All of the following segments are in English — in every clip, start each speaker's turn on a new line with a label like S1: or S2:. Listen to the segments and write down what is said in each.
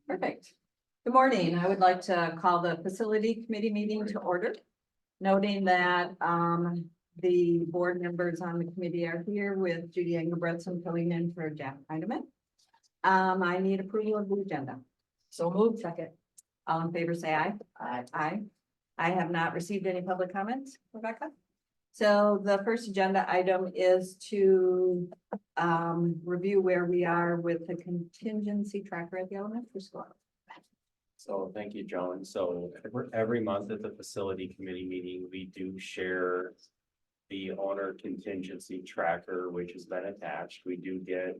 S1: Perfect. Good morning. I would like to call the facility committee meeting to order. Noting that the board members on the committee are here with Judy Engelbretson filling in for Jack Heidemann. I need approval of the agenda. So moved. Second. All in favor, say aye. Aye. Aye. I have not received any public comments, Rebecca. So the first agenda item is to review where we are with the contingency tracker at the elementary school.
S2: So thank you, Joan. So every month at the facility committee meeting, we do share the owner contingency tracker, which has been attached. We do get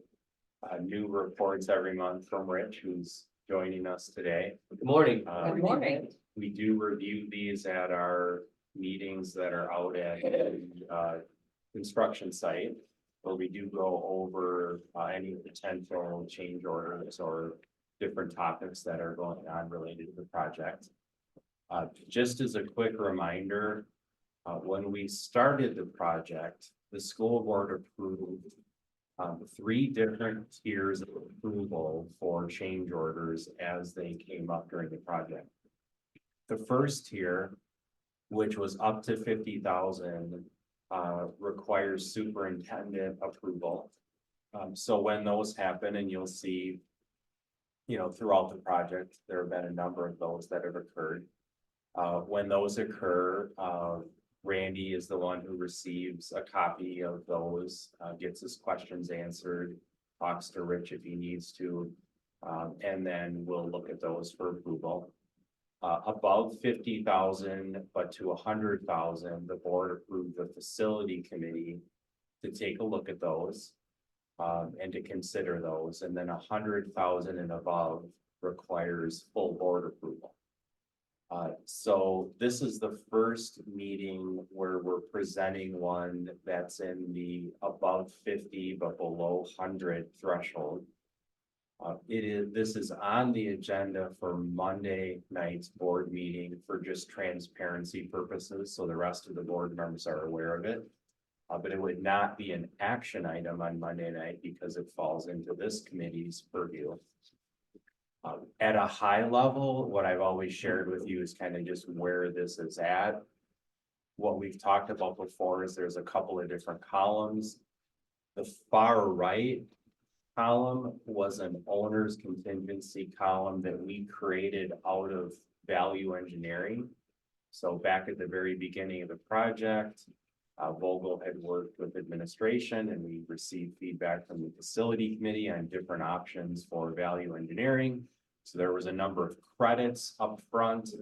S2: new reports every month from Rich, who's joining us today.
S3: Good morning.
S1: Good morning.
S2: We do review these at our meetings that are out at the construction site, where we do go over any potential change orders or different topics that are going on related to the project. Just as a quick reminder, when we started the project, the school board approved 3 different tiers of approval for change orders as they came up during the project. The first tier, which was up to 50,000, requires superintendent approval. So when those happen, and you'll see, throughout the project, there have been a number of those that have occurred. When those occur, Randy is the one who receives a copy of those, gets his questions answered, talks to Rich if he needs to, and then we'll look at those for approval. Above 50,000, but to 100,000, the board approved the facility committee to take a look at those and to consider those. And then 100,000 and above requires full board approval. So this is the first meeting where we're presenting one that's in the above 50 but below 100 threshold. This is on the agenda for Monday night's board meeting for just transparency purposes, so the rest of the board members are aware of it. But it would not be an action item on Monday night because it falls into this committee's purview. At a high level, what I've always shared with you is kind of just where this is at. What we've talked about before is there's a couple of different columns. The far right column was an owner's contingency column that we created out of value engineering. So back at the very beginning of the project, Vogel had worked with administration and we received feedback from the facility committee on different options for value engineering. So there was a number of credits up front,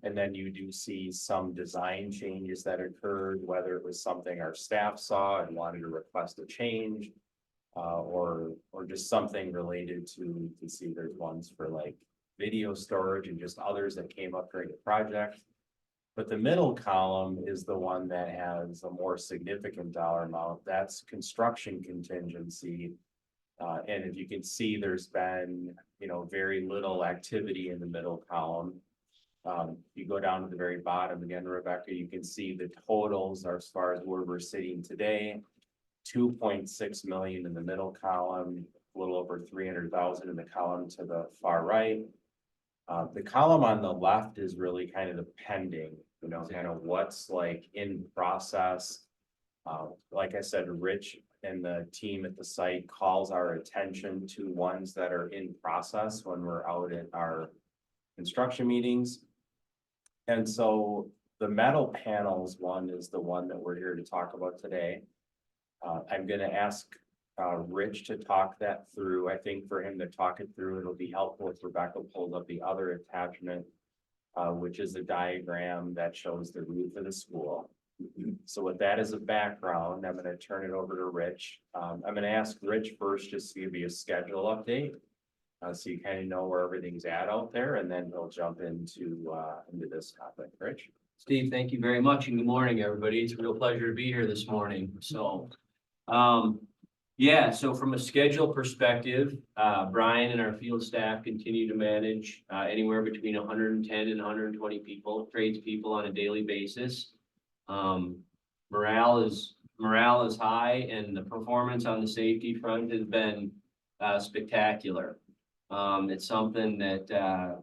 S2: and then you do see some design changes that occurred, whether it was something our staff saw and wanted to request a change, or just something related to see there's ones for like video storage and just others that came up during the project. But the middle column is the one that has a more significant dollar amount. That's construction contingency. And if you can see, there's been, very little activity in the middle column. You go down to the very bottom again, Rebecca, you can see the totals are as far as where we're sitting today. 2.6 million in the middle column, a little over 300,000 in the column to the far right. The column on the left is really kind of the pending, kind of what's like in process. Like I said, Rich and the team at the site calls our attention to ones that are in process when we're out at our construction meetings. And so the metal panels one is the one that we're here to talk about today. I'm going to ask Rich to talk that through. I think for him to talk it through, it'll be helpful if Rebecca pulls up the other attachment, which is a diagram that shows the roof of the school. So with that as a background, I'm going to turn it over to Rich. I'm going to ask Rich first just to give you a schedule update, so you kind of know where everything's at out there, and then he'll jump into this topic. Rich?
S3: Steve, thank you very much, and good morning, everybody. It's a real pleasure to be here this morning. So, so from a schedule perspective, Brian and our field staff continue to manage anywhere between 110 and 120 people, tradespeople on a daily basis. Morale is high, and the performance on the safety front has been spectacular. It's something that,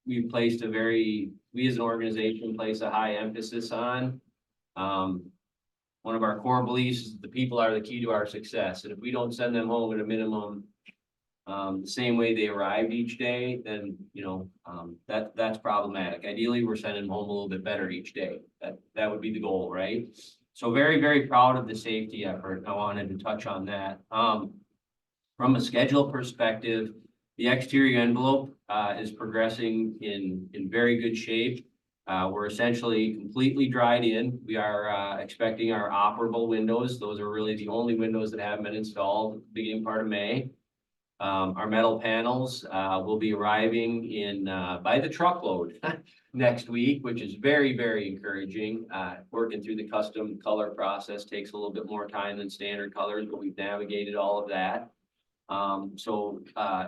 S3: we've placed we as an organization place a high emphasis on. One of our core beliefs is the people are the key to our success. And if we don't send them home at a minimum, the same way they arrived each day, then, that's problematic. Ideally, we're sending them home a little bit better each day. That would be the goal, right? So very, very proud of the safety effort. I wanted to touch on that. From a schedule perspective, the exterior envelope, is progressing in very good shape. We're essentially completely dried in. We are, expecting our operable windows. Those are really the only windows that haven't been installed at the beginning part of May. Our metal panels, will be arriving in, by the truckload next week, which is very, very encouraging. Working through the custom color process takes a little bit more time than standard colors, but we've navigated all of that.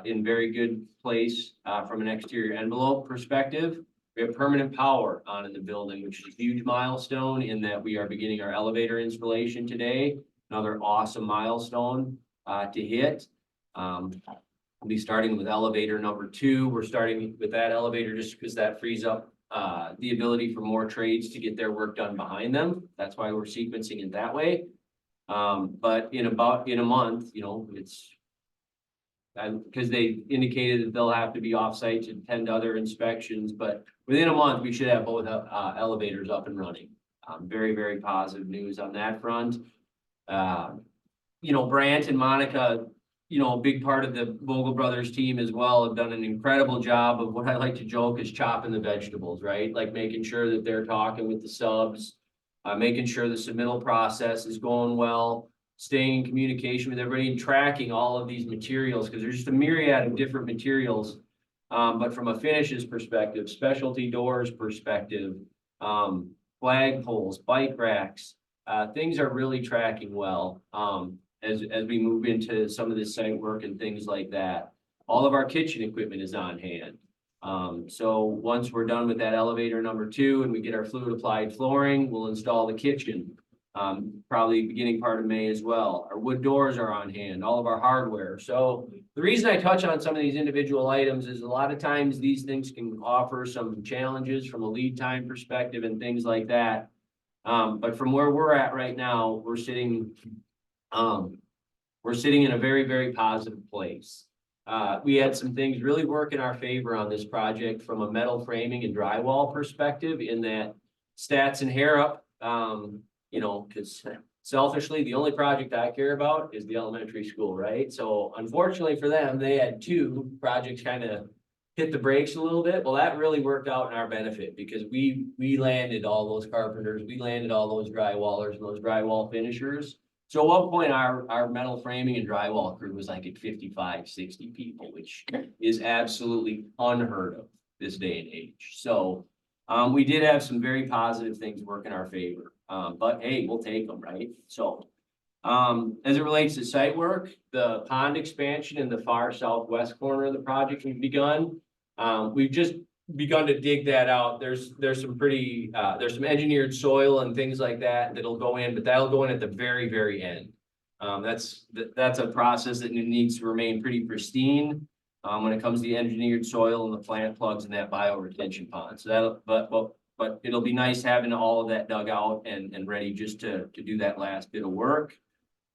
S3: In very good place, from an exterior envelope perspective. We have permanent power on in the building, which is a huge milestone in that we are beginning our elevator installation today. Another awesome milestone, to hit. We'll be starting with elevator number 2. We're starting with that elevator just because that frees up the ability for more trades to get their work done behind them. That's why we're sequencing it that way. But in a month, it's because they indicated that they'll have to be off-site to attend other inspections, but within a month, we should have both elevators up and running. Very, very positive news on that front. Brant and Monica, a big part of the Vogel Brothers team as well, have done an incredible job of what I like to joke is chopping the vegetables, right? Like making sure that they're talking with the subs, making sure the submittal process is going well, staying in communication with everybody and tracking all of these materials, because there's just a myriad of different materials. But from a finishes perspective, specialty doors perspective, flagpoles, bike racks, things are really tracking well. As we move into some of this site work and things like that. All of our kitchen equipment is on hand. So once we're done with that elevator number 2 and we get our fluid applied flooring, we'll install the kitchen, probably beginning part of May as well. Our wood doors are on hand, all of our hardware. So the reason I touch on some of these individual items is a lot of times these things can offer some challenges from a lead time perspective and things like that. But from where we're at right now, we're sitting in a very, very positive place. We had some things really work in our favor on this project from a metal framing and drywall perspective in that Stats and Harrop, because selfishly, the only project I care about is the elementary school, right? So unfortunately for them, they had 2 projects kind of hit the brakes a little bit. Well, that really worked out in our benefit because we landed all those carpenters, we landed all those drywallers and those drywall finishers. So at one point, our metal framing and drywall crew was like at 55, 60 people, which is absolutely unheard of this day and age. So we did have some very positive things work in our favor, but hey, we'll take them, right? So as it relates to site work, the pond expansion in the far southwest corner of the project we've begun. We've just begun to dig that out. There's some pretty, there's some engineered soil and things like that that'll go in, but that'll go in at the very, very end. That's a process that needs to remain pretty pristine when it comes to the engineered soil and the plant plugs and that bio retention pond. So but it'll be nice having all of that dug out and ready just to do that last bit of work.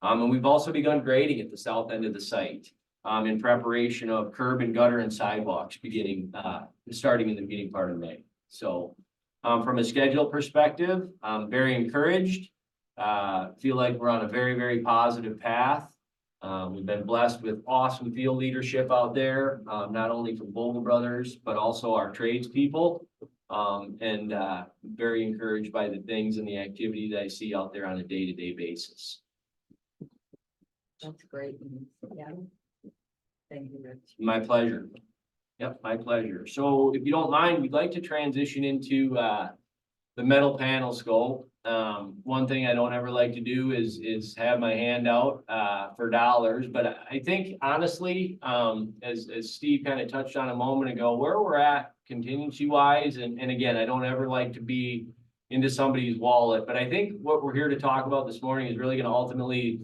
S3: And we've also begun grading at the south end of the site. In preparation of curb and gutter and sidewalks starting in the beginning part of May. So from a schedule perspective, I'm very encouraged. Feel like we're on a very, very positive path. We've been blessed with awesome field leadership out there, not only from Vogel Brothers, but also our tradespeople. And very encouraged by the things and the activity that I see out there on a day-to-day basis.
S1: That's great. Yeah. Thank you, Rich.
S3: My pleasure. Yep, my pleasure. So if you don't mind, we'd like to transition into the metal panel scope. One thing I don't ever like to do is have my hand out for dollars, but I think honestly, as Steve kind of touched on a moment ago, where we're at contingency wise, and again, I don't ever like to be into somebody's wallet, but I think what we're here to talk about this morning is really going to ultimately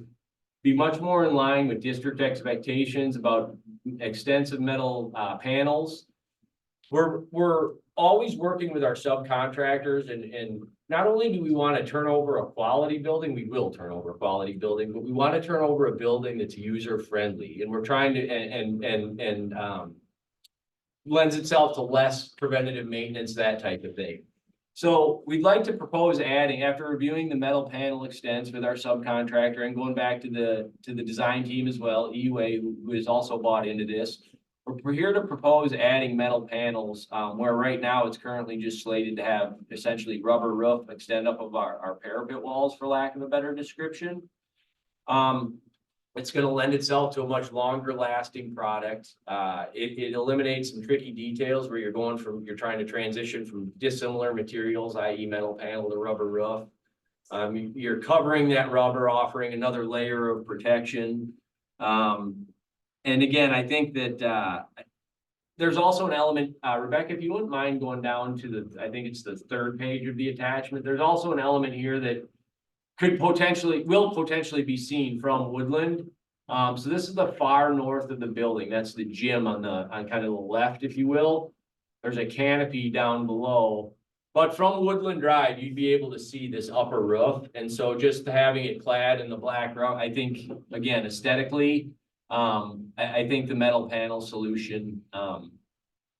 S3: be much more in line with district expectations about extensive metal panels. We're always working with our subcontractors and not only do we want to turn over a quality building, we will turn over a quality building, but we want to turn over a building that's user friendly. And we're trying to and lends itself to less preventative maintenance, that type of thing. So we'd like to propose adding, after reviewing the metal panel extents with our subcontractor and going back to the design team as well, EUA, who is also bought into this. We're here to propose adding metal panels, where right now it's currently just slated to have essentially rubber roof extend up of our parapet walls, for lack of a better description. It's gonna lend itself to a much longer lasting product. It eliminates some tricky details where you're trying to transition from dissimilar materials, i.e. metal panel to rubber roof. You're covering that rubber, offering another layer of protection. And again, I think that there's also an element, Rebecca, if you wouldn't mind going down to I think it's the third page of the attachment. There's also an element here that will potentially be seen from Woodland. So this is the far north of the building. That's the gym on kind of the left, if you will. There's a canopy down below. But from Woodland Drive, you'd be able to see this upper roof. And so just having it clad in the black roof, I think, again, aesthetically, I think the metal panel solution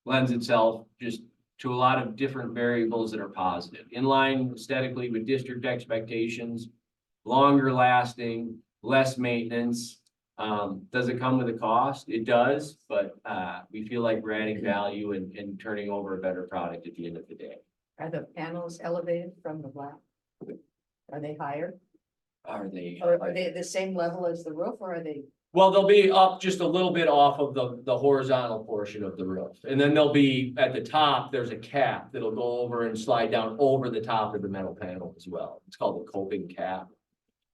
S3: lends itself just to a lot of different variables that are positive, in line aesthetically with district expectations, longer lasting, less maintenance. Does it come with a cost? It does, but we feel like we're adding value and turning over a better product at the end of the day.
S4: Are the panels elevated from the black? Are they higher?
S3: Are they?
S4: Or are they at the same level as the roof, or are they?
S3: Well, they'll be up just a little bit off of the horizontal portion of the roof. And then they'll be at the top, there's a cap that'll go over and slide down over the top of the metal panel as well. It's called the coping cap.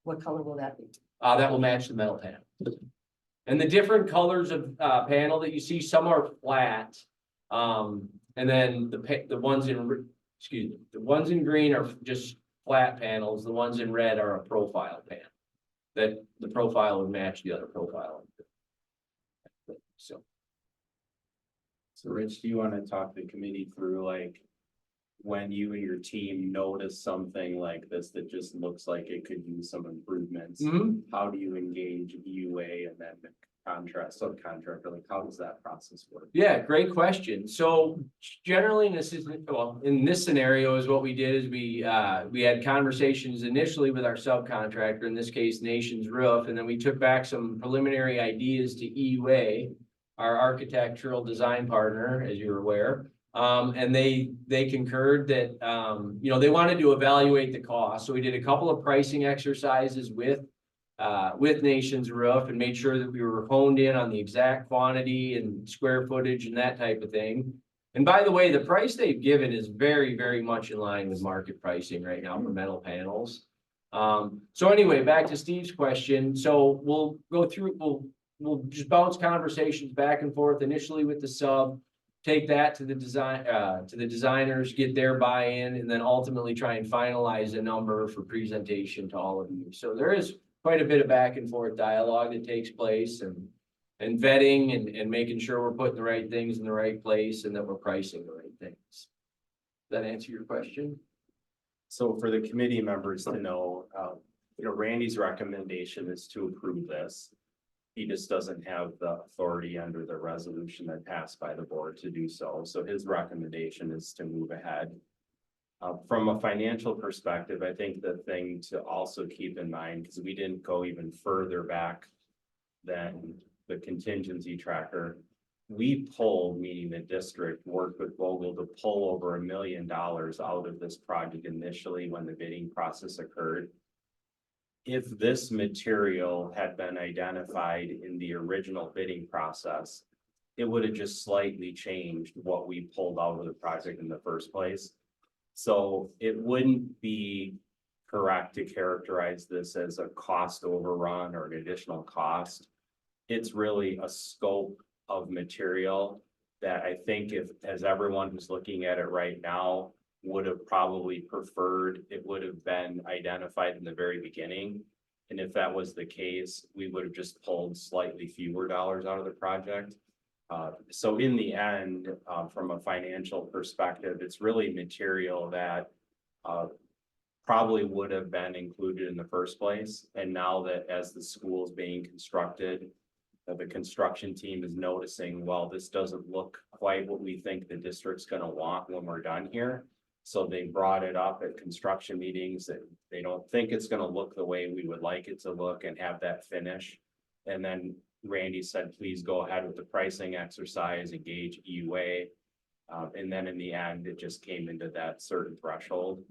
S4: What color will that be?
S3: That will match the metal panel. And the different colors of panel that you see, some are flat. And then the ones in green are just flat panels. The ones in red are a profile panel. That the profile would match the other profile. So
S2: Rich, do you want to talk the committee through like when you and your team notice something like this that just looks like it could use some improvements? How do you engage EUA and then subcontractor? Like, how does that process work?
S3: yeah, great question. So generally in this scenario is what we did is we had conversations initially with our subcontractor, in this case, Nations Roof, and then we took back some preliminary ideas to EUA, our architectural design partner, as you're aware. And they concurred that, they wanted to evaluate the cost. So we did a couple of pricing exercises with Nations Roof and made sure that we were honed in on the exact quantity and square footage and that type of thing. And by the way, the price they've given is very, very much in line with market pricing right now for metal panels. So anyway, back to Steve's question. So we'll go through, we'll just bounce conversations back and forth initially with the sub, take that to the designers, get their buy-in, and then ultimately try and finalize a number for presentation to all of you. So there is quite a bit of back and forth dialogue that takes place and vetting and making sure we're putting the right things in the right place and that we're pricing the right things. Does that answer your question?
S2: So for the committee members to know, Randy's recommendation is to approve this. He just doesn't have the authority under the resolution that passed by the board to do so. So his recommendation is to move ahead. From a financial perspective, I think the thing to also keep in mind, because we didn't go even further back than the contingency tracker, we pulled, meaning the district worked with Vogel to pull over $1 million out of this project initially when the bidding process occurred. If this material had been identified in the original bidding process, it would have just slightly changed what we pulled out of the project in the first place. So it wouldn't be correct to characterize this as a cost overrun or an additional cost. It's really a scope of material that I think as everyone who's looking at it right now would have probably preferred it would have been identified in the very beginning. And if that was the case, we would have just pulled slightly fewer dollars out of the project. So in the end, from a financial perspective, it's really material that probably would have been included in the first place. And now that as the school is being constructed, the construction team is noticing, well, this doesn't look quite what we think the district's gonna want when we're done here. So they brought it up at construction meetings that they don't think it's gonna look the way we would like it to look and have that finish. And then Randy said, please go ahead with the pricing exercise, engage EUA. And then in the end, it just came into that certain threshold.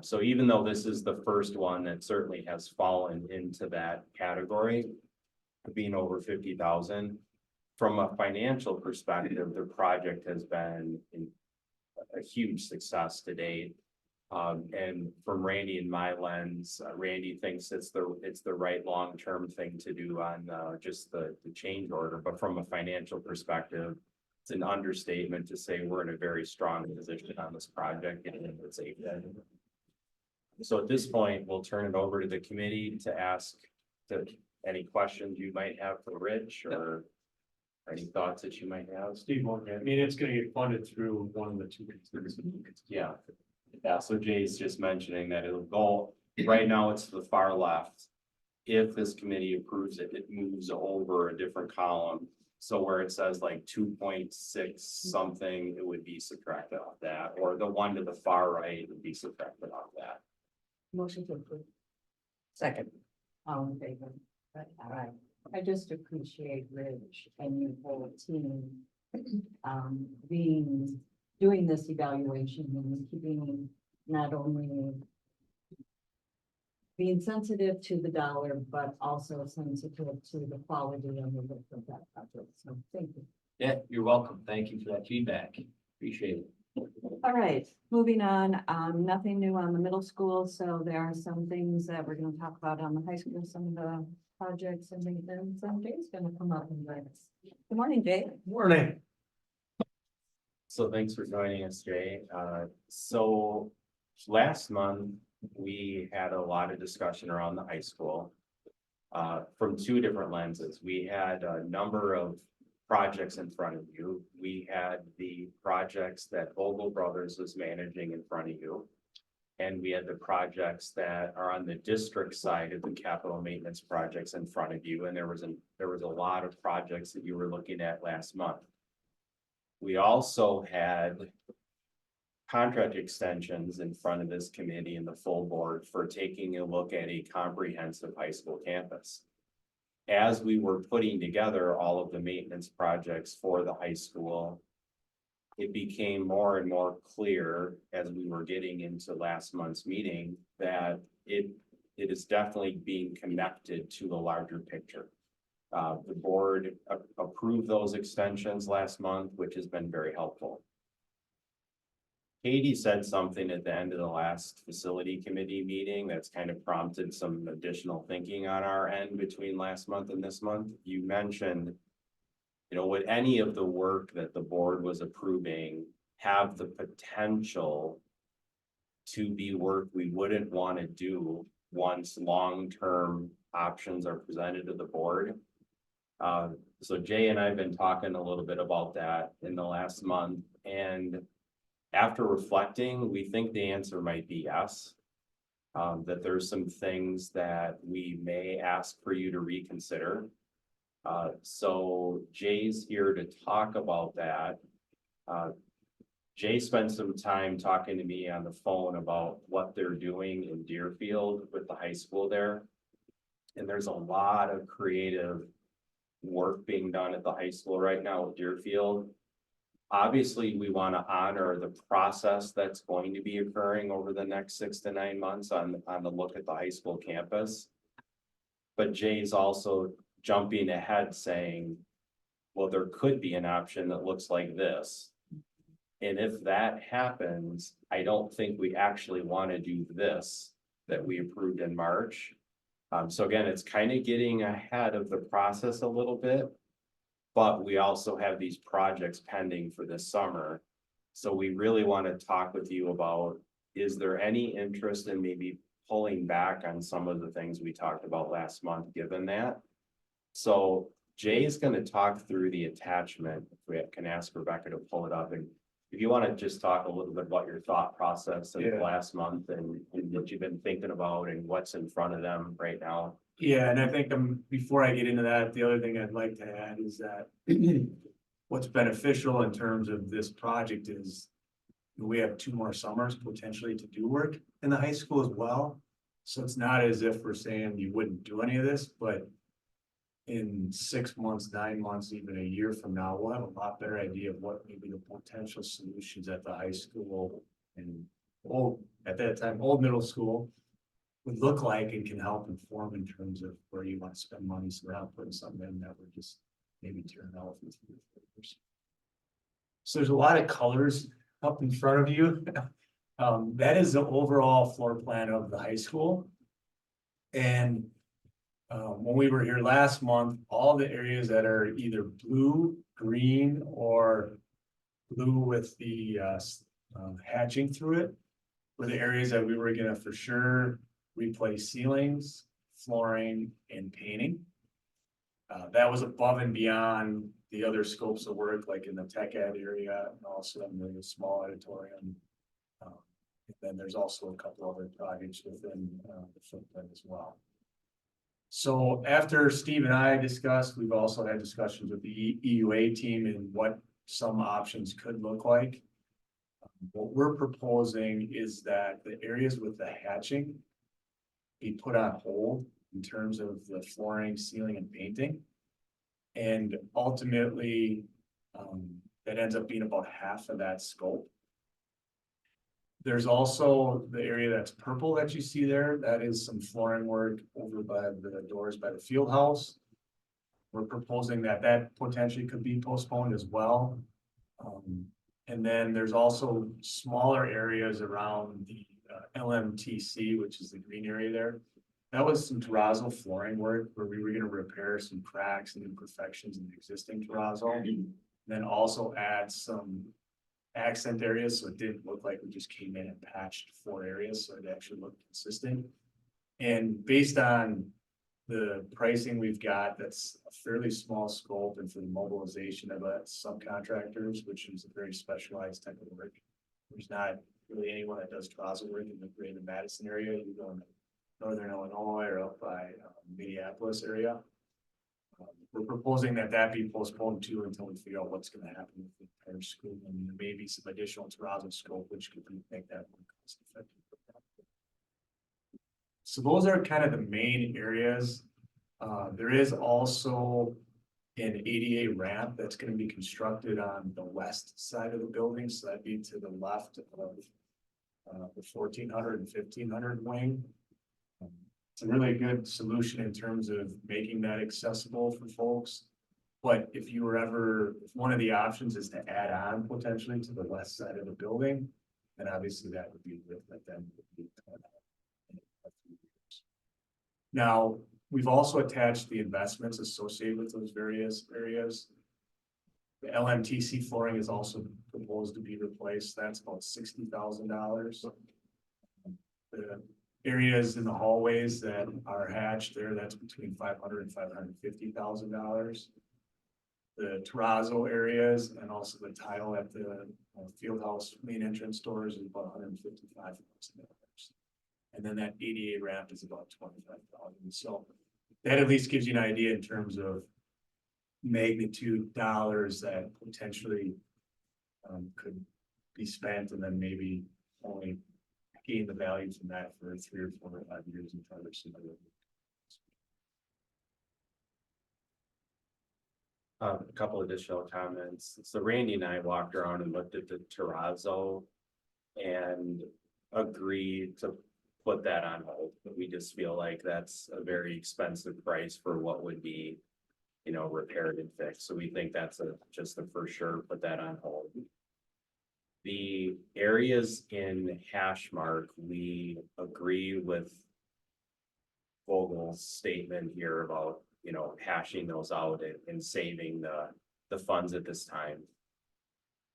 S2: So even though this is the first one that certainly has fallen into that category, being over 50,000, from a financial perspective, the project has been a huge success to date. And from Randy and my lens, Randy thinks it's the right long-term thing to do on just the change order. But from a financial perspective, it's an understatement to say we're in a very strong position on this project and it's safe. So at this point, we'll turn it over to the committee to ask any questions you might have for Rich or any thoughts that you might have.
S5: Steve, I mean, it's gonna get funded through one of the two.
S2: Yeah. Yeah, so Jay's just mentioning that it'll go, right now it's to the far left. If this committee approves it, it moves over a different column. So where it says like 2.6 something, it would be subtracted off that, or the one to the far right would be subtracted off that.
S4: Motion to approve. Second.
S1: All in favor?
S4: All right.
S1: I just appreciate Rich and your whole team, doing this evaluation and keeping not only being sensitive to the dollar, but also sensitive to the quality of the work of that project. So thank you.
S3: Yeah, you're welcome. Thank you for that feedback. Appreciate it.
S1: All right, moving on, nothing new on the middle school, so there are some things that we're gonna talk about on the high school, some of the projects and maintenance, and Jay's gonna come up and join us. Good morning, Jay.
S5: Morning.
S2: So thanks for joining us, Jay. So last month, we had a lot of discussion around the high school. From two different lenses. We had a number of projects in front of you. We had the projects that Vogel Brothers was managing in front of you. And we had the projects that are on the district side of the capital maintenance projects in front of you. And there was a lot of projects that you were looking at last month. We also had contract extensions in front of this committee and the full board for taking a look at a comprehensive high school campus. As we were putting together all of the maintenance projects for the high school, it became more and more clear as we were getting into last month's meeting that it is definitely being connected to the larger picture. The board approved those extensions last month, which has been very helpful. Katie said something at the end of the last facility committee meeting that's kind of prompted some additional thinking on our end between last month and this month. You mentioned, would any of the work that the board was approving have the potential to be work we wouldn't want to do once long-term options are presented to the board? So Jay and I have been talking a little bit about that in the last month, and after reflecting, we think the answer might be yes. That there's some things that we may ask for you to reconsider. So Jay's here to talk about that. Jay spent some time talking to me on the phone about what they're doing in Deerfield with the high school there. And there's a lot of creative work being done at the high school right now with Deerfield. Obviously, we want to honor the process that's going to be occurring over the next 6 to 9 months on the look at the high school campus. But Jay's also jumping ahead saying, well, there could be an option that looks like this. And if that happens, I don't think we actually want to do this that we approved in March. So again, it's kind of getting ahead of the process a little bit. But we also have these projects pending for this summer. So we really want to talk with you about, is there any interest in maybe pulling back on some of the things we talked about last month, given that. So Jay's gonna talk through the attachment. If we can ask Rebecca to pull it up, and if you wanna just talk a little bit about your thought process in the
S5: Yeah.
S2: last month and what you've been thinking about and what's in front of them right now.
S5: Yeah, and I think before I get into that, the other thing I'd like to add is that what's beneficial in terms of this project is we have 2 more summers potentially to do work in the high school as well. So it's not as if we're saying you wouldn't do any of this, but in 6 months, 9 months, even a year from now, we'll have a lot better idea of what maybe the potential solutions at the high school and at that time, old middle school would look like and can help inform in terms of where you want to spend money. So we're not putting something in that we're just maybe tearing elephants. So there's a lot of colors up in front of you. That is the overall floor plan of the high school. And when we were here last month, all the areas that are either blue, green, or blue with the hatching through it were the areas that we were gonna for sure replace ceilings, flooring, and painting. That was above and beyond the other scopes of work, like in the tech ed area and also in the small auditorium. And then there's also a couple other projects within the footprint as well. So after Steve and I discussed, we've also had discussions with the EUA team and what some options could look like. What we're proposing is that the areas with the hatching be put on hold in terms of the flooring, ceiling, and painting. And ultimately, that ends up being about half of that scope. There's also the area that's purple that you see there. That is some flooring work over by the doors by the field house. We're proposing that that potentially could be postponed as well. And then there's also smaller areas around the LMTC, which is the green area there. That was some terrazzo flooring work where we were going to repair some cracks and imperfections in the existing terrazzo. And then also add some accent areas, so it didn't look like we just came in and patched 4 areas, so it actually looked consistent. And based on the pricing we've got, that's a fairly small scope, and for the mobilization of subcontractors, which is a very specialized type of work. There's not really anyone that does terrazzo work in the greater Madison area. You go in northern Illinois or up by Minneapolis area. We're proposing that that be postponed too until we figure out what's going to happen with the entire school, and there may be some additional terrazzo scope, which could make that more cost effective. So those are kind of the main areas. There is also an ADA ramp that's going to be constructed on the west side of the building, so that'd be to the left of the 1400 and 1500 wing. It's a really good solution in terms of making that accessible for folks. But if you were ever, if one of the options is to add on potentially to the west side of the building, then obviously that would be with them. Now, we've also attached the investments associated with those various areas. The LMTC flooring is also proposed to be replaced. That's about $60,000. The areas in the hallways that are hatched there, that's between $500,000 and $550,000. The terrazzo areas and also the tile at the field house main entrance doors is about $155,000. And then that ADA ramp is about $25,000. So that at least gives you an idea in terms of magnitude dollars that potentially could be spent, and then maybe only gain the value from that for 3 or 4 or 5 years and try to some other.
S2: A couple additional comments. So Randy and I walked around and looked at the terrazzo and agreed to put that on hold. But we just feel like that's a very expensive price for what would be, you know, repaired and fixed. So we think that's just a for sure, put that on hold. The areas in hash mark, we agree with Vogel's statement here about, you know, hashing those out and saving the funds at this time.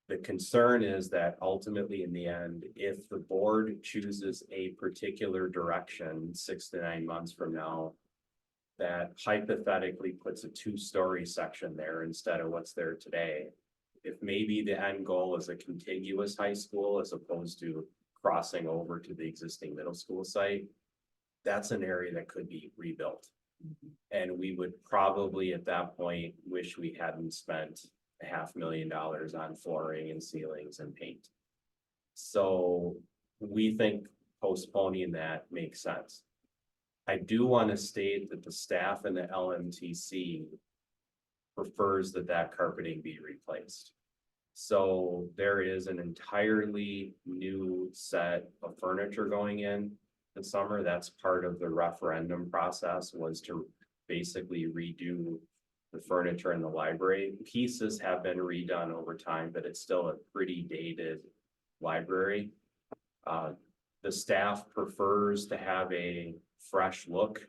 S2: The concern is that ultimately in the end, if the board chooses a particular direction 6 to 9 months from now, that hypothetically puts a 2-story section there instead of what's there today. If maybe the end goal is a contiguous high school as opposed to crossing over to the existing middle school site, that's an area that could be rebuilt. And we would probably at that point wish we hadn't spent $500,000 on flooring and ceilings and paint. So we think postponing that makes sense. I do want to state that the staff in the LMTC prefers that that carpeting be replaced. So there is an entirely new set of furniture going in the summer. That's part of the referendum process, was to basically redo the furniture in the library. Pieces have been redone over time, but it's still a pretty dated library. The staff prefers to have a fresh look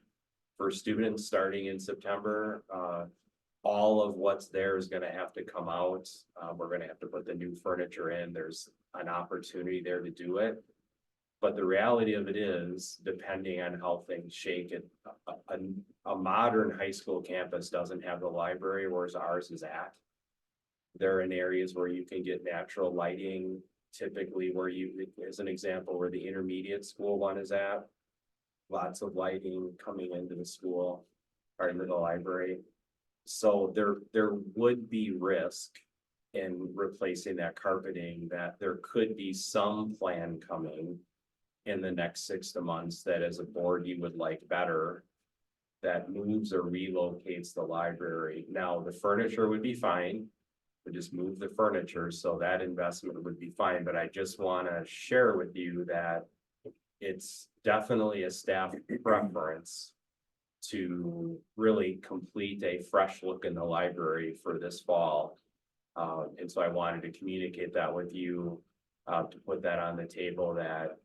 S2: for students starting in September. All of what's there is going to have to come out. We're going to have to put the new furniture in. There's an opportunity there to do it. But the reality of it is, depending on how things shake, a modern high school campus doesn't have the library, whereas ours is at. They're in areas where you can get natural lighting, typically where you, as an example, where the intermediate school one is at. Lots of lighting coming into the school or into the library. So there would be risk in replacing that carpeting, that there could be some plan coming in the next 6 months that as a board you would like better, that moves or relocates the library. Now, the furniture would be fine. We just move the furniture, so that investment would be fine. But I just want to share with you that it's definitely a staff preference to really complete a fresh look in the library for this fall. And so I wanted to communicate that with you, to put that on the table, that,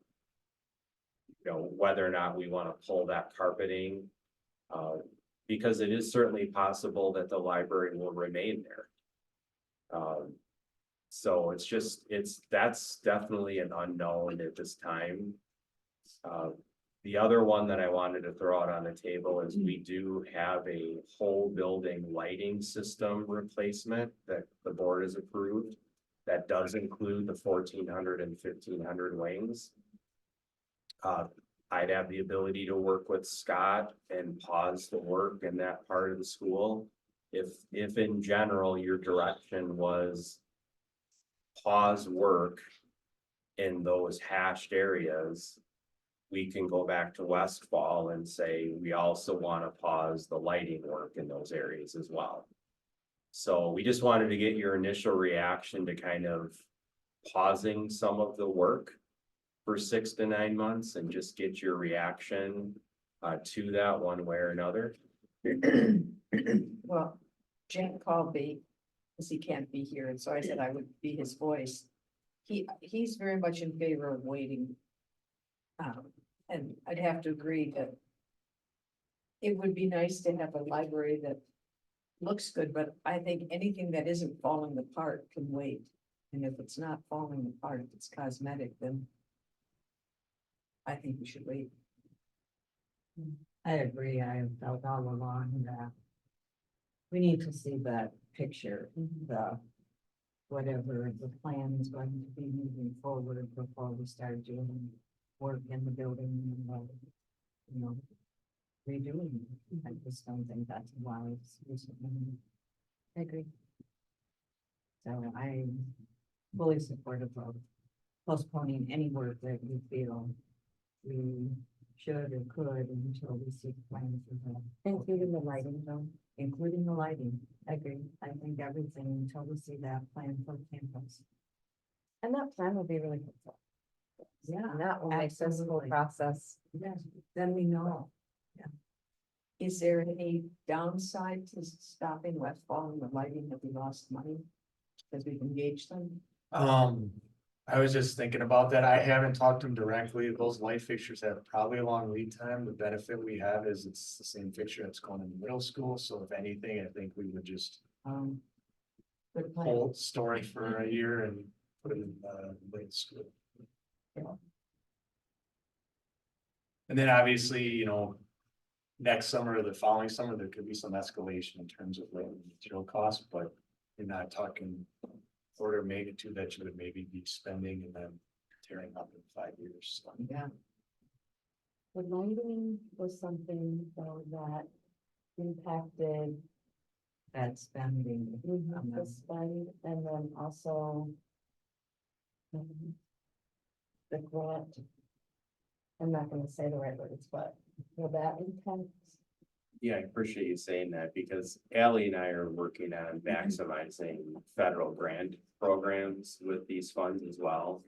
S2: you know, whether or not we want to pull that carpeting, because it is certainly possible that the library will remain there. So that's definitely an unknown at this time. The other one that I wanted to throw out on the table is we do have a whole building lighting system replacement that the board has approved. That does include the 1,400 and 1,500 wings. I'd have the ability to work with Scott and pause the work in that part of the school. If in general, your direction was pause work in those hashed areas, we can go back to Westfall and say, we also want to pause the lighting work in those areas as well. So we just wanted to get your initial reaction to kind of pausing some of the work for 6 to 9 months and just get your reaction to that one way or another.
S4: Well, Jen called me, because he can't be here, and so I said I would be his voice. He's very much in favor of waiting. And I'd have to agree that it would be nice to have a library that looks good, but I think anything that isn't falling apart can wait. And if it's not falling apart, if it's cosmetic, then I think we should wait.
S1: I agree. I have felt all along that we need to see that picture, the whatever the plan is going to be moving forward before we start doing work in the building and, you know, redoing it. I just don't think that's wise. I agree. So I'm fully supportive of postponing any work that we feel we should or could until we see the plans. Including the lighting though. Including the lighting. I agree. I think everything until we see that plan for campus.
S6: And that plan will be really helpful.
S1: Yeah.
S6: And that will make this whole
S1: absolutely.
S6: process.
S1: Yes, then we know.
S4: Is there any downside to stopping Westfall and the lighting? Have we lost money? Because we've engaged them?
S5: I was just thinking about that. I haven't talked to them directly. Those light fixtures have probably a long lead time. The benefit we have is it's the same fixture that's going in the middle school. So if anything, I think we would just
S1: Good plan.
S5: hold storage for a year and put it in late school. And then obviously, next summer or the following summer, there could be some escalation in terms of labor and material costs, but you're not talking order of magnitude that you would maybe be spending and then tearing up in 5 years. So,
S4: Yeah.
S6: The lighting was something though that impacted
S1: That spending.
S6: the spend and then also the grant. I'm not gonna say the right words, but will that impact?
S2: Yeah, I appreciate you saying that because Ally and I are working on maximizing federal grant programs with these funds as well.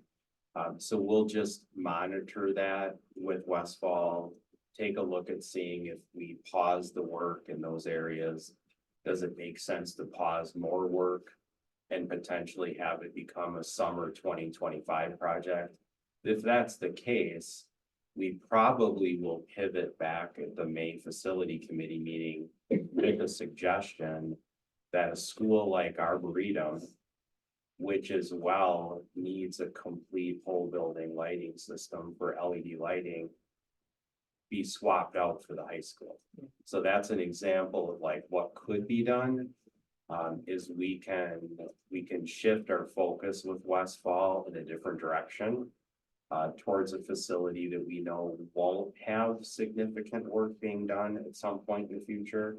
S2: So we'll just monitor that with Westfall, take a look at seeing if we pause the work in those areas. Does it make sense to pause more work and potentially have it become a summer 2025 project? If that's the case, we probably will pivot back at the May facility committee meeting with a suggestion that a school like Arboretum, which as well needs a complete whole building lighting system for LED lighting, be swapped out for the high school. So that's an example of like what could be done. Is we can shift our focus with Westfall in a different direction. Towards a facility that we know won't have significant work being done at some point in the future.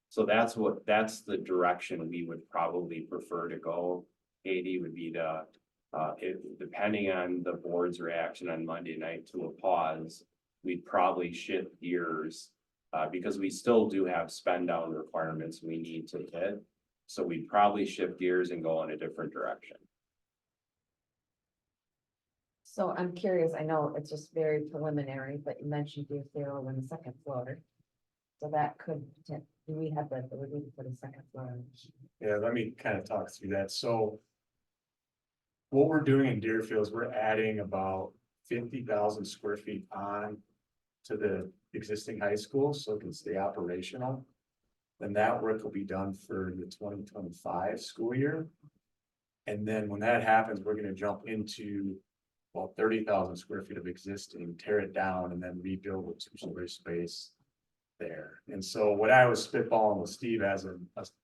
S2: So that's the direction we would probably prefer to go. Katie would be depending on the board's reaction on Monday night to a pause, we'd probably shift gears. Because we still do have spend down requirements we need to hit. So we'd probably shift gears and go in a different direction.
S6: So I'm curious, I know it's just very preliminary, but you mentioned Deerfield on the second floor. So that could, do we have the ability to put a second floor?
S5: yeah, let me kind of talk through that. So what we're doing in Deerfield is we're adding about 50,000 square feet on to the existing high school, so it can stay operational. Then that work will be done for the 2025 school year. And then when that happens, we're gonna jump into about 30,000 square feet of existing, tear it down and then rebuild with two-story space there. And so what I was spitballing with Steve as a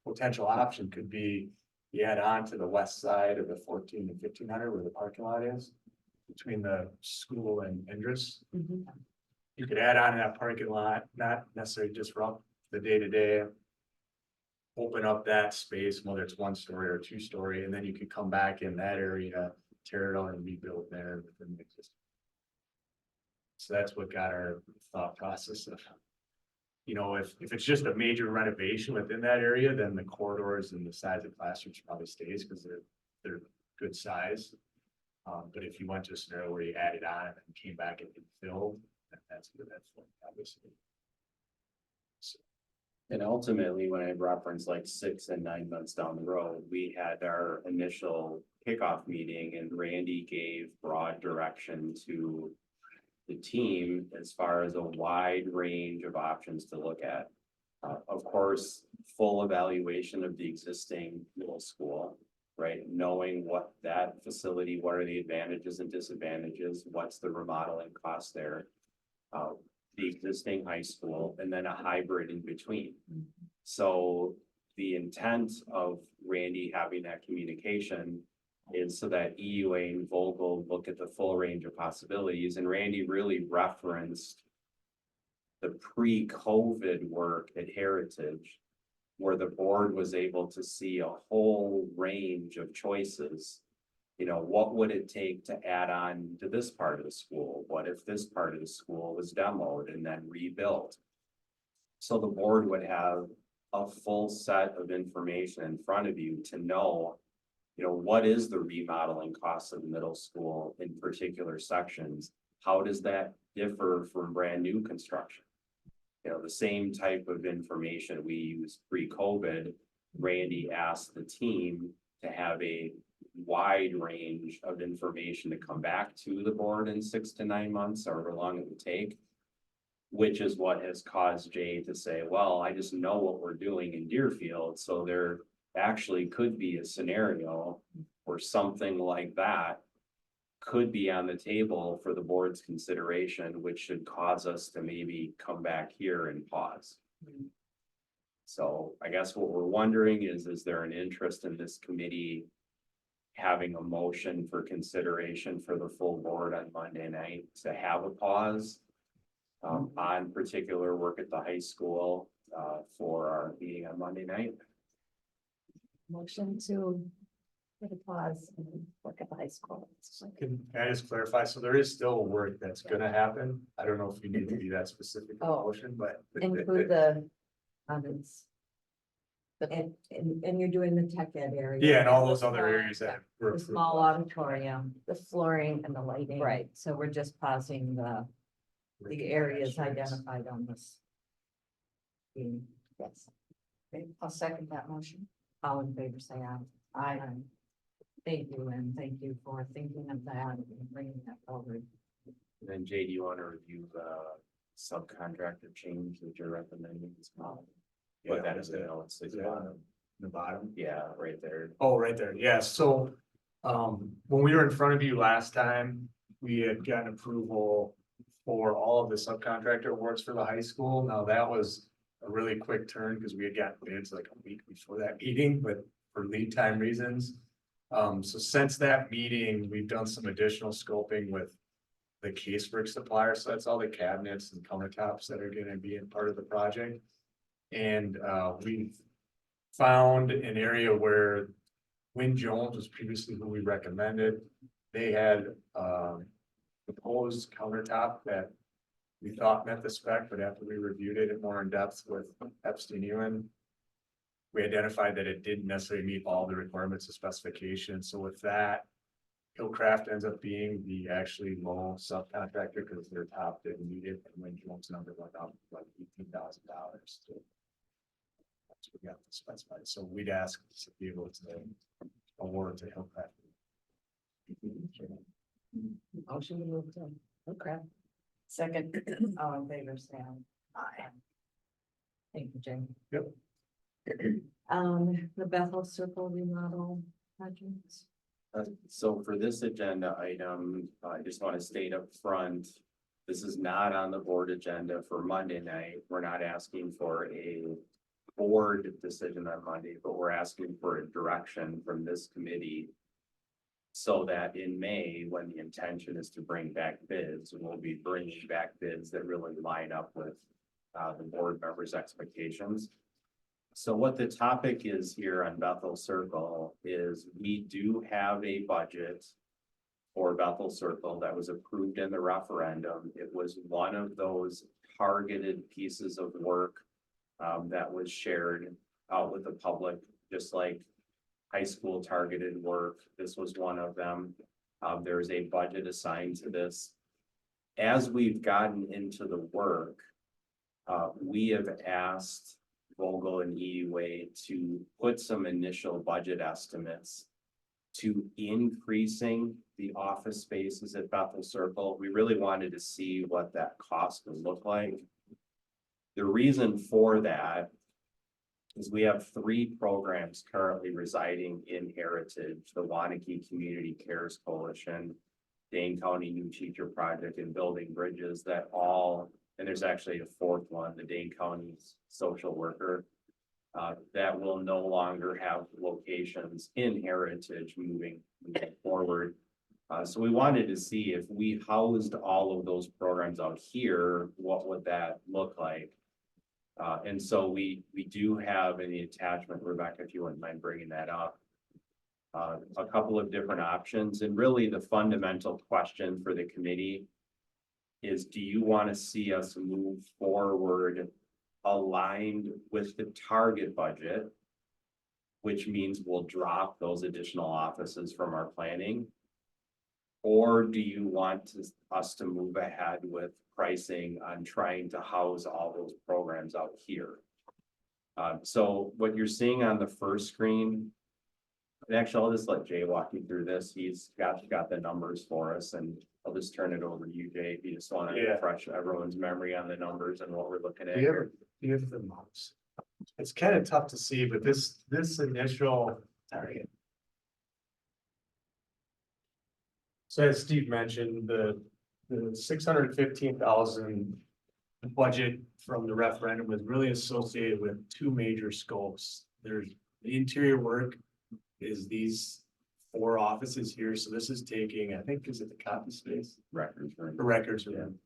S5: potential option could be you add on to the west side of the 14 and 1500 where the parking lot is between the school and Indus. You could add on to that parking lot, not necessarily disrupt the day-to-day. Open up that space, whether it's 1 story or 2 story, and then you could come back in that area, tear it out and rebuild there within the existing. So that's what got our thought process of, if it's just a major renovation within that area, then the corridors and the size of classrooms probably stays because they're good size. But if you went to a scenario where you added on and then came back and filled, then that's good, that's obviously.
S2: And ultimately, when I reference like 6 and 9 months down the road, we had our initial kickoff meeting and Randy gave broad direction to the team as far as a wide range of options to look at. Of course, full evaluation of the existing middle school, right? Knowing what that facility, what are the advantages and disadvantages, what's the remodeling cost there? The existing high school, and then a hybrid in between. So the intent of Randy having that communication is so that EUA and Vogel look at the full range of possibilities, and Randy really referenced the pre-COVID work at Heritage, where the board was able to see a whole range of choices. What would it take to add on to this part of the school? What if this part of the school was demoed and then rebuilt? So the board would have a full set of information in front of you to know, what is the remodeling cost of the middle school in particular sections? How does that differ from brand new construction? The same type of information we used pre-COVID. Randy asked the team to have a wide range of information to come back to the board in 6 to 9 months, however long it would take, which is what has caused Jay to say, well, I just know what we're doing in Deerfield. So actually could be a scenario where something like that could be on the table for the board's consideration, which should cause us to maybe come back here and pause. So I guess what we're wondering is there an interest in this committee having a motion for consideration for the full board on Monday night to have a pause on particular work at the high school for our meeting on Monday night?
S6: Motion to put a pause and work at the high school.
S5: Can I just clarify? So there is still work that's gonna happen. I don't know if you need to be that specific in the
S6: Oh.
S5: motion, but.
S6: Include the comments.
S1: And you're doing the tech ed area.
S5: Yeah, and all those
S1: the
S5: other
S1: small-
S5: areas that were.
S1: The
S5: approved
S1: small
S5: last-
S1: auditorium,
S6: The flooring and the lighting.
S1: right, so we're just pausing the areas identified on this. being.
S6: Yes.
S4: Okay, I'll second that motion.
S1: All in favor, say aye.
S4: Aye.
S1: Thank you, and thank you for thinking of that and bringing that forward.
S2: And then Jay, do you want to review the subcontractor change that you're recommending as well? But that is, it's the bottom.
S5: The bottom.
S2: Yeah, right there.
S5: Oh, right there. Yeah, so, when we were in front of you last time, we had gotten approval for all of the subcontractor awards for the high school. Now, that was a really quick turn because we had gotten bids like a week before that meeting, but for lead time reasons. So since that meeting, we've done some additional scoping with the casework supplier. So that's all the cabinets and countertops that are gonna be in part of the project. And, we've found an area where Win Jones was previously who we recommended. They had, proposed countertop that we thought met the spec, but after we reviewed it more in depth with Epstein Ewan, we identified that it didn't necessarily meet all the requirements of specification. So with that, Hillcraft ends up being the actually low subcontractor because their top didn't meet it, and Win Jones number went up like $18,000. That's what we got specified. So we'd ask to be able to award to Hillcraft.
S1: Motion to move to, okay,
S4: Second.
S1: all in favor, say aye.
S4: Aye.
S1: Thank you, Jane.
S5: Yep.
S1: The Bethel Circle remodel projects.
S2: So for this agenda item, I just want to state up front, this is not on the board agenda for Monday night. We're not asking for a board decision on Monday, but we're asking for a direction from this committee. So that in May, when the intention is to bring back bids, we'll be bringing back bids that really line up with the board members' expectations. So what the topic is here on Bethel Circle is we do have a budget for Bethel Circle that was approved in the referendum. It was one of those targeted pieces of work that was shared out with the public, just like high school targeted work. This was one of them. There is a budget assigned to this. As we've gotten into the work, we have asked Vogel and EUA to put some initial budget estimates to increasing the office spaces at Bethel Circle. We really wanted to see what that cost would look like. The reason for that is we have 3 programs currently residing in Heritage, the Waunakee Community Cares Coalition, Dane County New Teacher Project, and Building Bridges that all, and there's actually a 4th one, the Dane County Social Worker, that will no longer have locations in Heritage moving forward. So we wanted to see if we housed all of those programs out here, what would that look like? And so we do have in the attachment, Rebecca, if you wouldn't mind bringing that up, a couple of different options. And really the fundamental question for the committee is, do you want to see us move forward aligned with the target budget, which means we'll drop those additional offices from our planning? Or do you want us to move ahead with pricing on trying to house all those programs out here? So what you're seeing on the first screen, and actually I'll just let Jay walk you through this. He's got the numbers for us, and I'll just turn it over to you, Jay, if you just want to
S5: Yeah.
S2: refresh everyone's memory on the numbers and what we're looking at
S5: Do you
S2: here.
S5: have the mouse? It's kind of tough to see, but this initial target. So as Steve mentioned, the 615,000 budget from the referendum was really associated with two major scopes. There's the interior work is these 4 offices here. So this is taking, I think, is it the copy space?
S2: Records room.
S5: The records room.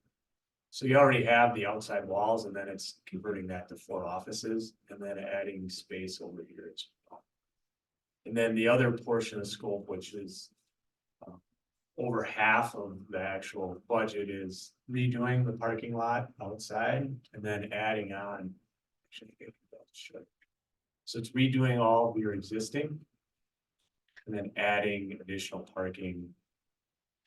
S5: So you already have the outside walls and then it's converting that to 4 offices and then adding space over here as well. And then the other portion of scope, which is over half of the actual budget, is redoing the parking lot outside and then adding on. Actually, I think that should. So it's redoing all of your existing. And then adding additional parking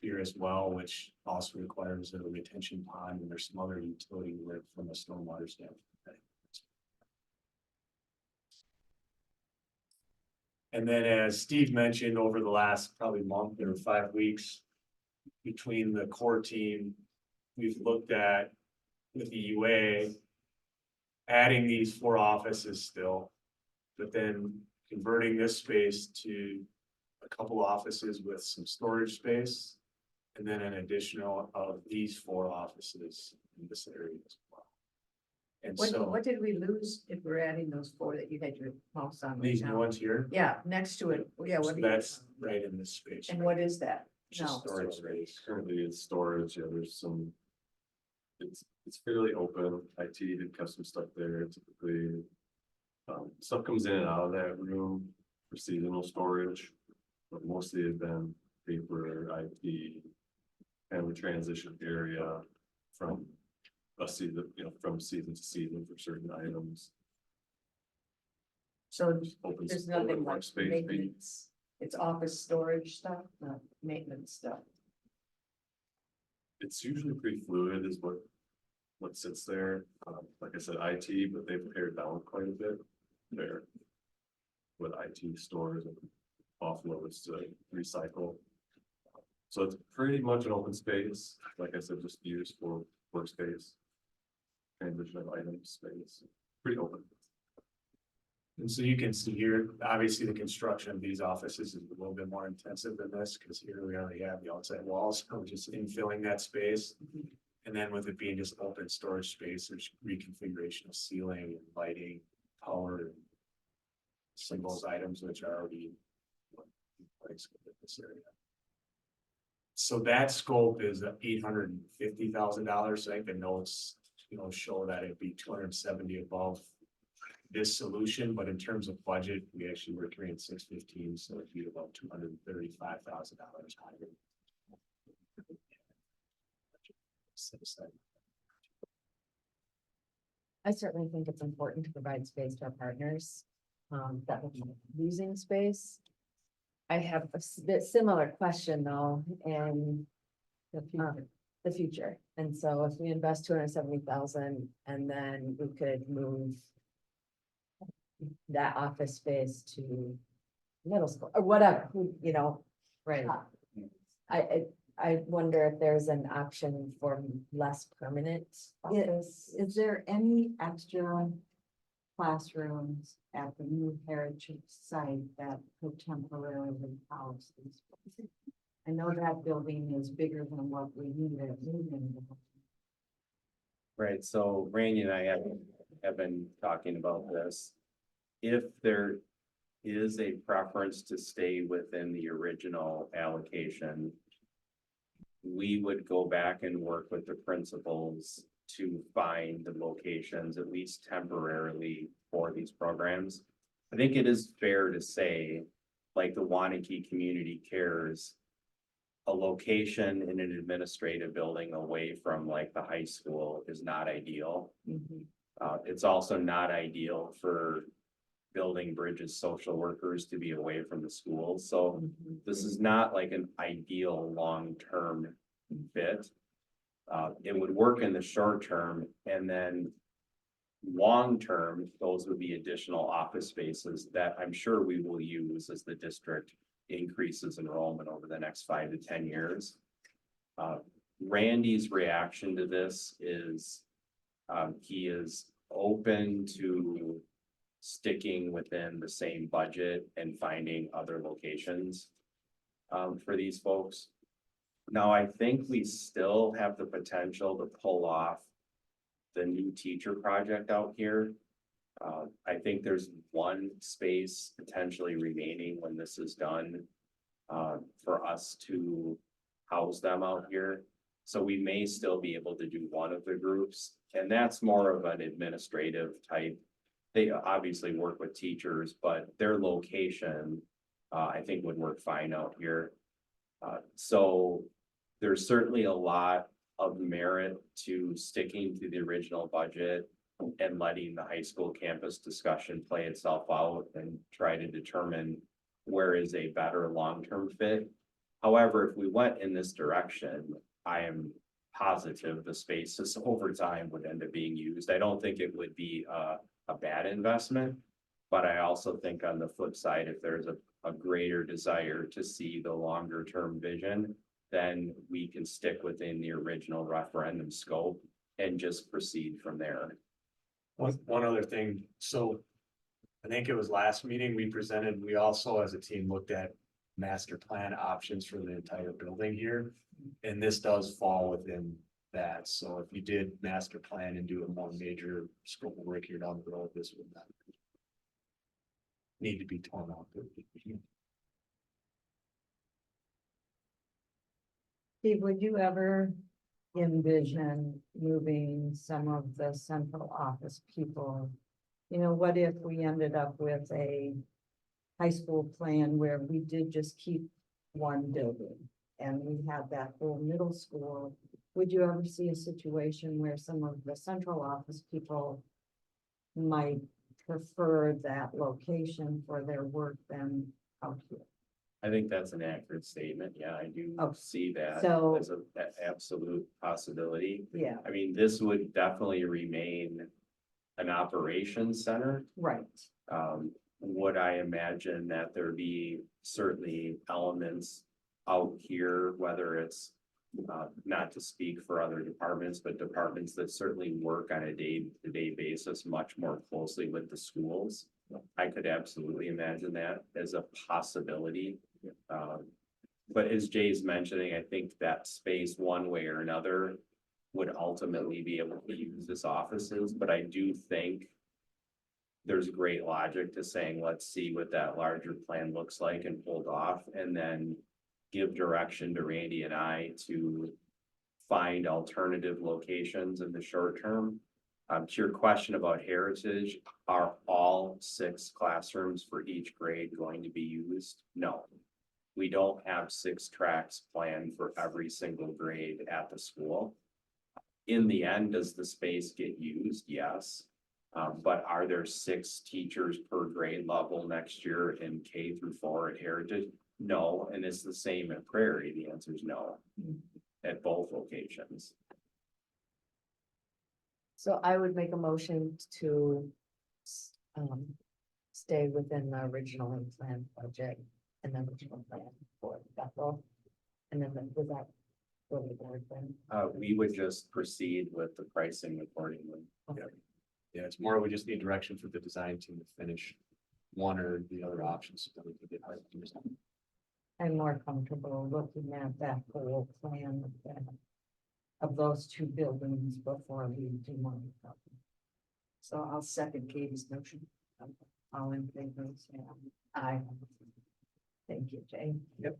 S5: here as well, which also requires a retention pond, and there's some other utility work from a stormwater standpoint. And then as Steve mentioned, over the last probably month or 5 weeks, between the core team, we've looked at with the UA, adding these 4 offices still, but then converting this space to a couple offices with some storage space. And then an additional of these 4 offices in this area as well. And so
S4: What did we lose if we're adding those 4 that you had your mouse on? right
S5: these new
S4: now?
S5: ones here,
S4: Yeah, next to it, yeah,
S5: so
S4: what do you?
S5: that's right in this space.
S4: And what is that?
S5: Just
S4: No.
S5: storage space.
S7: Currently it's storage, yeah, there's some. It's fairly open, IT did custom stuff there typically. Stuff comes in and out of that room for seasonal storage, but mostly have been paper, IT. Kind of a transition area from a season, from season to season for certain items.
S4: So
S7: Open
S4: there's
S7: open
S4: nothing like
S7: workspace,
S4: maintenance, it's office storage stuff, not maintenance stuff.
S7: It's usually pretty fluid is what sits there. Like I said, IT, but they've pared down quite a bit there. With IT stores and offloads to recycle. So it's pretty much an open space, like I said, just used for workspace. Transition of items space, pretty open.
S5: And so you can see here, obviously the construction of these offices is a little bit more intensive than this, because here we already have the outside walls, so we're just infilling that space. And then with it being just open storage space, there's reconfiguration of ceiling and lighting, power. And some of those items which are already in place within this area. So that scope is $850,000, so I think the notes, show that it'd be 270 above this solution, but in terms of budget, we actually were carrying 615, so it'd be about $235,000 higher.
S6: I certainly think it's important to provide space to our partners, that will be losing space. I have a bit similar question though, and the future. And so if we invest 270,000 and then we could move that office space to middle school or whatever,
S4: Right.
S6: I wonder if there's an option for less permanent office.
S1: Is there any extra classrooms at the new heritage site that could temporarily house these? I know that building is bigger than what we needed.
S2: Right, so Randy and I have been talking about this. If there is a preference to stay within the original allocation, we would go back and work with the principals to find the locations, at least temporarily, for these programs. I think it is fair to say, like the Waunakee Community Cares, a location in an administrative building away from like the high school is not ideal. It's also not ideal for building bridges social workers to be away from the schools. So this is not like an ideal long-term fit. It would work in the short term, and then long-term, those would be additional office spaces that I'm sure we will use as the district increases enrollment over the next 5 to 10 years. Randy's reaction to this is he is open to sticking within the same budget and finding other locations for these folks. Now, I think we still have the potential to pull off the new teacher project out here. I think there's one space potentially remaining when this is done for us to house them out here. So we may still be able to do one of the groups, and that's more of an administrative type. They obviously work with teachers, but their location, I think would work fine out here. So there's certainly a lot of merit to sticking to the original budget and letting the high school campus discussion play itself out and try to determine where is a better long-term fit. However, if we went in this direction, I am positive the spaces over time would end up being used. I don't think it would be a bad investment, but I also think on the flip side, if there's a greater desire to see the longer term vision, then we can stick within the original referendum scope and just proceed from there.
S5: One other thing, so I think it was last meeting we presented, we also as a team looked at master plan options for the entire building here. And this does fall within that, so if you did master plan and do a more major scope of work here down the road, this would not need to be torn out.
S1: Steve, would you ever envision moving some of the central office people? You know, what if we ended up with a high school plan where we did just keep one building and we had that whole middle school? Would you ever see a situation where some of the central office people might prefer that location for their work than out here?
S2: I think that's an accurate statement. Yeah, I do
S1: Oh,
S2: see that
S1: so-
S2: as an absolute possibility.
S1: Yeah,
S2: I mean, this would definitely remain an operations center.
S1: right.
S2: Would I imagine that there be certainly elements out here, whether it's not to speak for other departments, but departments that certainly work on a day-to-day basis much more closely with the schools. I could absolutely imagine that as a possibility. But as Jay's mentioning, I think that space, one way or another, would ultimately be able to use as offices, but I do think there's great logic to saying, let's see what that larger plan looks like and hold off, and then give direction to Randy and I to find alternative locations in the short term. To your question about heritage, are all 6 classrooms for each grade going to be used? No. We don't have 6 tracks planned for every single grade at the school. In the end, does the space get used? Yes. But are there 6 teachers per grade level next year in K through 4 at Heritage? No, and it's the same at Prairie. The answer is no, at both locations.
S6: So I would make a motion to stay within the originally planned budget and then original plan for Bethel. And then was that what the board then?
S2: We would just proceed with the pricing accordingly.
S5: Yeah, it's more, we just need direction for the design team to finish one or the other options, so that we can get hard to understand.
S1: I'm more comfortable looking at that whole plan of those 2 buildings before we do more.
S4: So I'll second Katie's motion.
S1: All in favor, say aye. Thank you, Jay.
S5: Yep.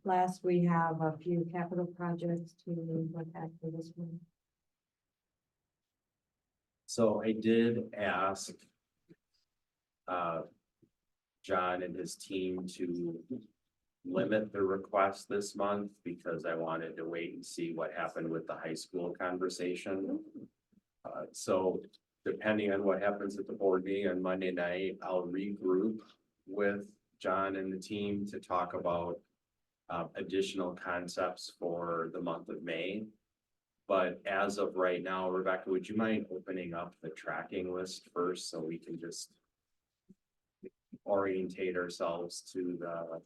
S1: Last, we have a few capital projects to look at for this one.
S2: So I did ask John and his team to limit the request this month because I wanted to wait and see what happened with the high school conversation. So depending on what happens at the board meeting on Monday night, I'll regroup with John and the team to talk about additional concepts for the month of May. But as of right now, Rebecca, would you mind opening up the tracking list first so we can just orientate ourselves to the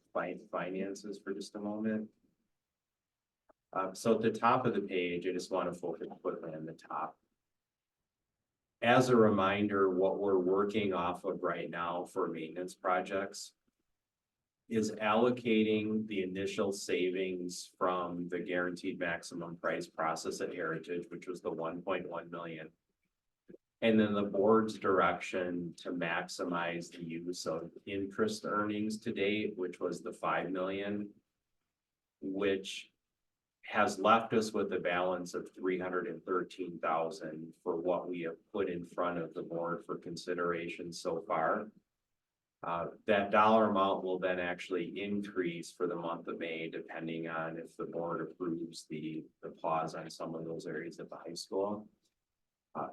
S2: finances for just a moment? So at the top of the page, I just want to focus quickly on the top. As a reminder, what we're working off of right now for maintenance projects is allocating the initial savings from the guaranteed maximum price process at Heritage, which was the 1.1 million. And then the board's direction to maximize the use of interest earnings to date, which was the 5 million, which has left us with a balance of 313,000 for what we have put in front of the board for consideration so far. That dollar amount will then actually increase for the month of May, depending on if the board approves the pause on some of those areas at the high school.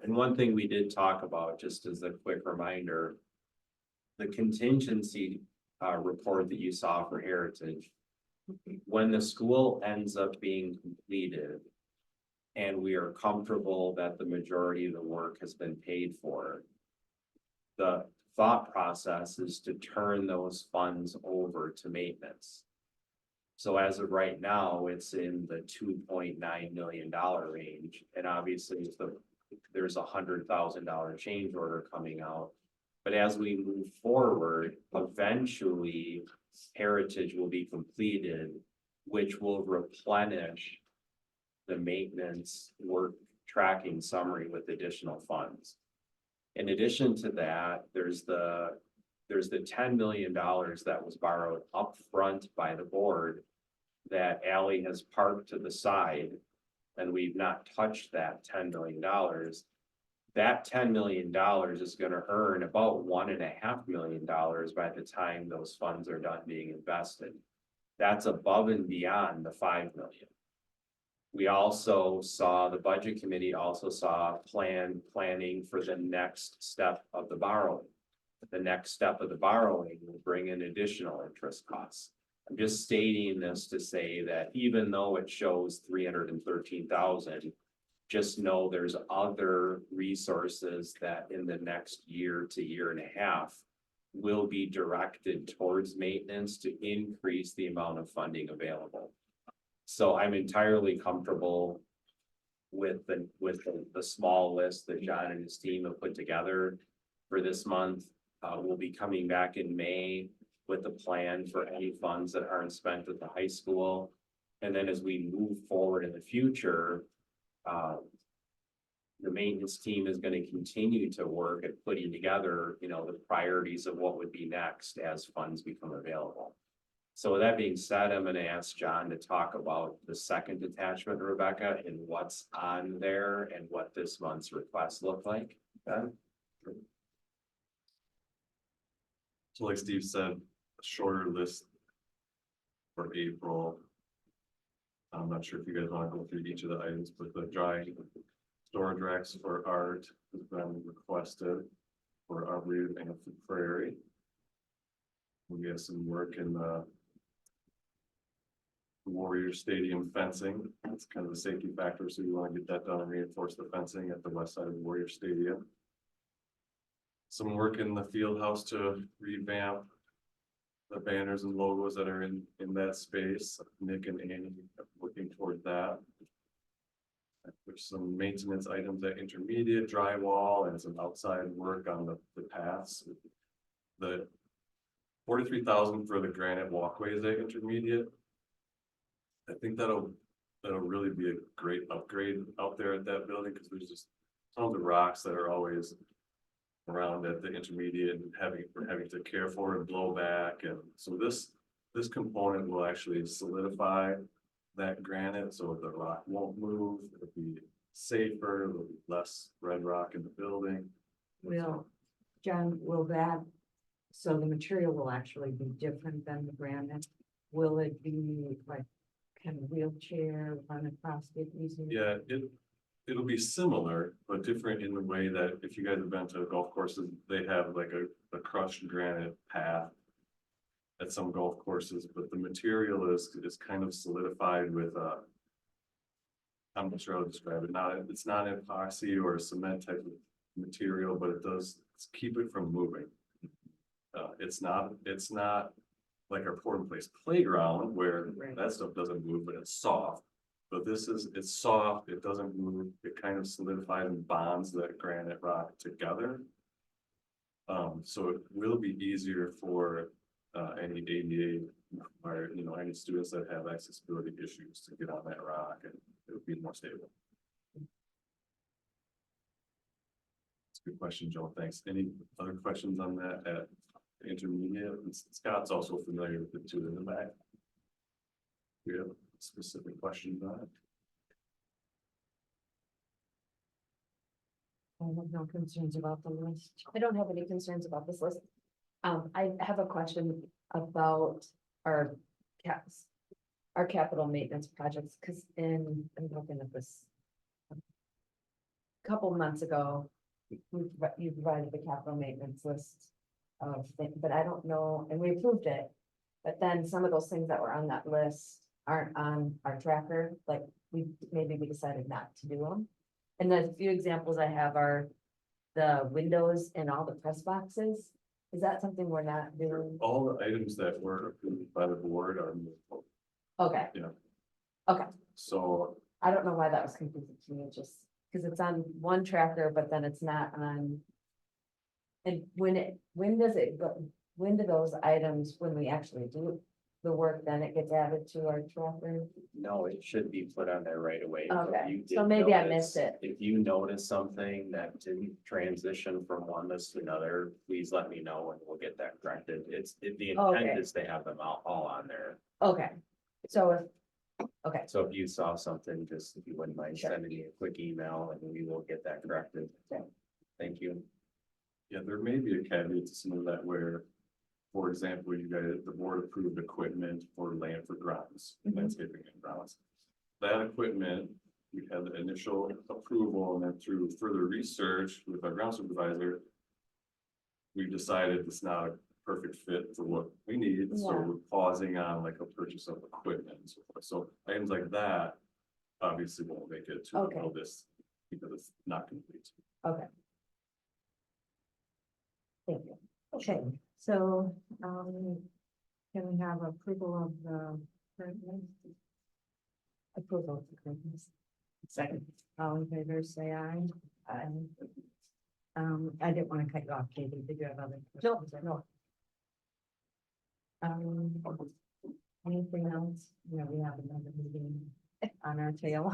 S2: And one thing we did talk about, just as a quick reminder, the contingency report that you saw for Heritage, when the school ends up being completed and we are comfortable that the majority of the work has been paid for, the thought process is to turn those funds over to maintenance. So as of right now, it's in the $2.9 million range, and obviously there's $100,000 change order coming out. But as we move forward, eventually Heritage will be completed, which will replenish the maintenance work tracking summary with additional funds. In addition to that, there's the $10 million that was borrowed upfront by the board that Ally has parked to the side, and we've not touched that $10 million. That $10 million is going to earn about $1.5 million by the time those funds are done being invested. That's above and beyond the $5 million. We also saw, the budget committee also saw planning for the next step of the borrowing. The next step of the borrowing will bring in additional interest costs. I'm just stating this to say that even though it shows 313,000, just know there's other resources that in the next year to year and a half will be directed towards maintenance to increase the amount of funding available. So I'm entirely comfortable with the small list that John and his team have put together for this month. We'll be coming back in May with a plan for any funds that aren't spent at the high school. And then as we move forward in the future, the maintenance team is going to continue to work at putting together, the priorities of what would be next as funds become available. So with that being said, I'm going to ask John to talk about the second attachment, Rebecca, and what's on there and what this month's requests look like.
S7: So like Steve said, a shorter list for April. I'm not sure if you guys want to go through each of the items, but the dry storage racks for art has been requested for Arboretum and for Prairie. We have some work in the Warrior Stadium fencing. It's kind of a safety factor, so you want to get that done and reinforce the fencing at the west side of the Warrior Stadium. Some work in the field house to revamp the banners and logos that are in that space. Nick and Annie are working toward that. There's some maintenance items at intermediate, drywall, and some outside work on the paths. The 43,000 for the granite walkways at intermediate. I think that'll really be a great upgrade out there at that building, because there's just tons of rocks that are always around at the intermediate and we're having to care for and blow back. And so this component will actually solidify that granite, so the rock won't move. It'll be safer, there'll be less red rock in the building.
S6: John, so the material will actually be different than the granite? Will it be like kind of wheelchair run across it easy?
S7: Yeah, it'll be similar, but different in the way that if you guys have been to golf courses, they have like a crushed granite path at some golf courses, but the material is kind of solidified with I'm not sure how to describe it. It's not an epoxy or a cement type of material, but it does keep it from moving. It's not like our pour in place playground where that stuff doesn't move, but it's soft. But this is, it's soft, it doesn't move, it kind of solidifies and bonds that granite rock together. So it will be easier for, any ADA or, any students that have accessibility issues to get on that rock, and it would be more stable. It's a good question, Joel, thanks. Any other questions on that at intermediate? And Scott's also familiar with the two in the back. Do you have specific questions on it?
S6: I have no concerns about the list. I don't have any concerns about this list. I have a question about our caps. Our capital maintenance projects, because I'm looking at this. Couple months ago, you provided the capital maintenance list of things, but I don't know, and we approved it. But then some of those things that were on that list aren't on our tracker, like maybe we decided not to do them. And the few examples I have are the windows and all the press boxes. Is that something we're not doing?
S7: All the items that were approved by the board are movable.
S6: Okay.
S7: Yeah.
S6: Okay,
S7: So
S6: I don't know why that was confusing to me, just because it's on one tracker, but then it's not on. And when does it go, when do those items, when we actually do the work, then it gets added to our tracker?
S2: No, it should be put on there right away. If
S6: Okay,
S2: you
S6: so
S2: did
S6: maybe I
S2: notice-
S6: missed it.
S2: If you notice something that didn't transition from one list to another, please let me know and we'll get that corrected. The
S6: Okay.
S2: intent is to have them all on there.
S6: Okay, so okay,
S2: So if you saw something, just if you wouldn't mind
S6: Sure.
S2: sending me a quick email and we will get that corrected.
S6: Okay.
S2: Thank you.
S7: yeah, there may be a caveat to some of that where, for example, you guys, the board approved equipment for land for grounds,
S6: Mhm.
S7: landscaping and grounds. That equipment, we had the initial approval, and then through further research with our ground supervisor, we decided it's not a perfect fit for what we need, so
S6: Yeah.
S7: we're pausing on like a purchase of equipment and so forth. So items like that obviously won't make it to
S6: Okay.
S7: this because it's not complete.
S6: okay. Thank you.
S1: Okay, so, can we have approval of the current list?
S6: Approval of the curriculum.
S1: Second, all in favor, say aye. Aye. I didn't want to cut you off, Katie. Did you have other? questions?
S6: No.
S1: Anything else? Yeah, we have another meeting on our tail.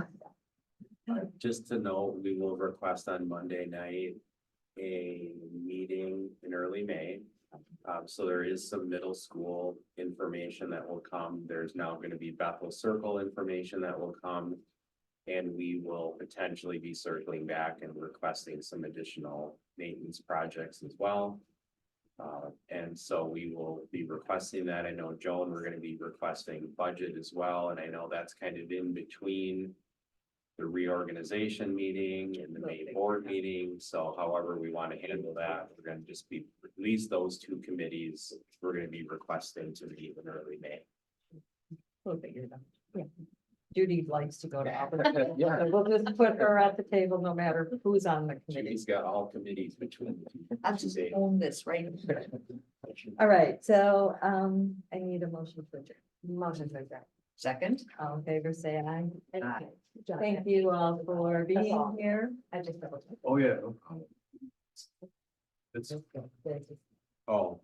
S2: Just to note, we will request on Monday night a meeting in early May. So there is some middle school information that will come. There's now going to be Bethel Circle information that will come. And we will potentially be circling back and requesting some additional maintenance projects as well. And so we will be requesting that. I know, Joan, we're gonna be requesting budget as well, and I know that's kind of in between the reorganization meeting and the main board meeting. So however we want to handle that, we're gonna just be, at least those two committees, we're gonna be requesting to meet in early May.
S1: We'll figure it out. Yeah. Judy likes to go to all the.
S2: Yeah.
S1: So we'll just put her at the table no matter who's on the committee.
S2: She's got all committees between the two.
S4: I'll just own this, right?
S1: All right, so, I need a motion for adjourn.
S6: Motion to adjourn.
S4: Second.
S1: All in favor, say aye.
S6: Aye.
S1: Thank you all for being
S6: all.
S1: here.
S6: I just double checked.
S7: Oh, yeah. No problem. It's
S6: There's-
S2: Oh.